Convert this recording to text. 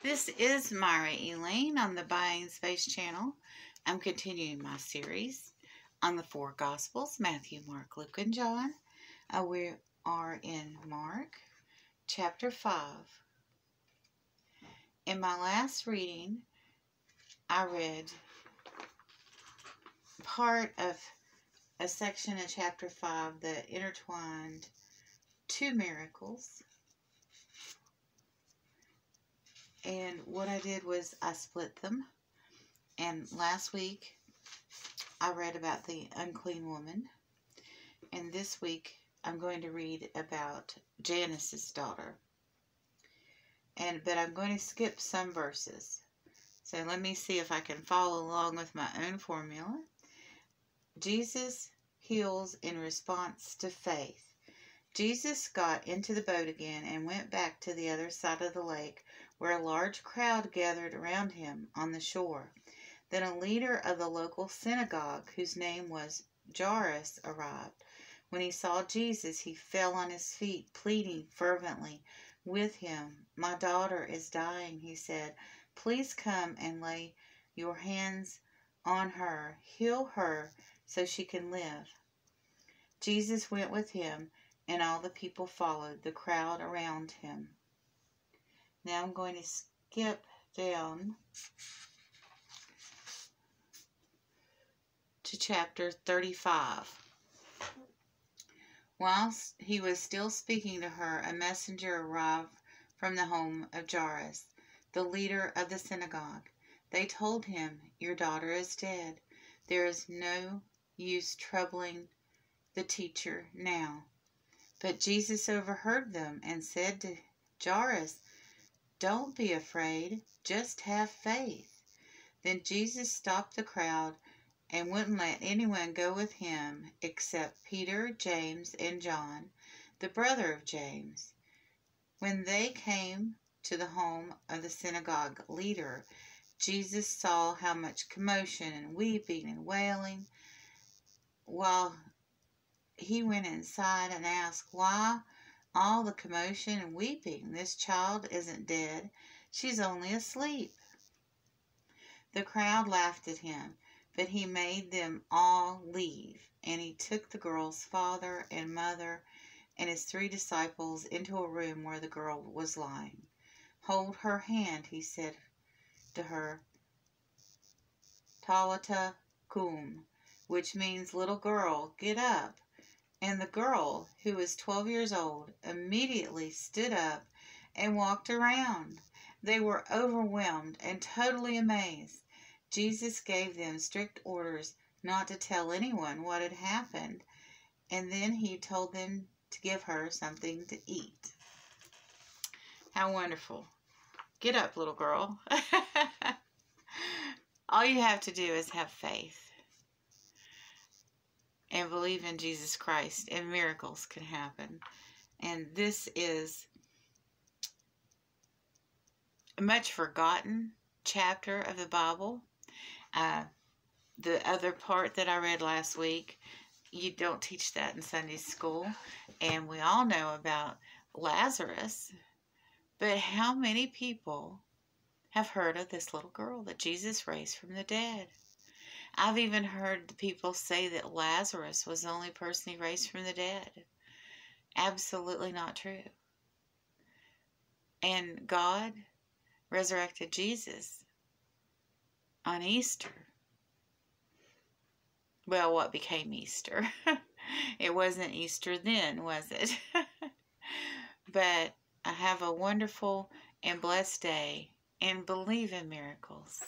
This is Myra Elaine on the Buying Space channel. I'm continuing my series on the four Gospels, Matthew, Mark, Luke, and John. We are in Mark chapter 5. In my last reading, I read part of a section in chapter 5 that intertwined two miracles. And what I did was I split them. And last week, I read about the unclean woman. And this week, I'm going to read about Jairus' daughter. But I'm going to skip some verses. So let me see if I can follow along with my own formula. Jesus heals in response to faith. Jesus got into the boat again and went back to the other side of the lake, where a large crowd gathered around him on the shore. Then a leader of the local synagogue, whose name was Jairus, arrived. When he saw Jesus, he fell on his feet, pleading fervently with him. "My daughter is dying," he said. "Please come and lay your hands on her. Heal her so she can live." Jesus went with him, and all the people followed the crowd around him. Now I'm going to skip down to chapter 35. Whilst he was still speaking to her, a messenger arrived from the home of Jairus, the leader of the synagogue. They told him, "Your daughter is dead. There is no use troubling the teacher now." But Jesus overheard them and said to Jairus, "Don't be afraid, just have faith." Then Jesus stopped the crowd and wouldn't let anyone go with him except Peter, James, and John, the brother of James. When they came to the home of the synagogue leader, Jesus saw how much commotion and weeping and wailing. While he went inside and asked, "Why all the commotion and weeping? This child isn't dead. She's only asleep." The crowd laughed at him, but he made them all leave, and he took the girl's father and mother and his 3 disciples into a room where the girl was lying. "Hold her hand," he said to her, "Talita cum," which means, "Little girl, get up." And the girl, who was 12 years old, immediately stood up and walked around. They were overwhelmed and totally amazed. Jesus gave them strict orders not to tell anyone what had happened, and then he told them to give her something to eat. How wonderful. Get up, little girl. All you have to do is have faith and believe in Jesus Christ, and miracles can happen. And this is a much forgotten chapter of the Bible. The other part that I read last week, you don't teach that in Sunday school. And we all know about Lazarus. But how many people have heard of this little girl that Jesus raised from the dead? I've even heard people say that Lazarus was the only person he raised from the dead. Absolutely not true. And God resurrected Jesus on Easter. Well, what became Easter? It wasn't Easter then, was it? But have a wonderful and blessed day, and believe in miracles.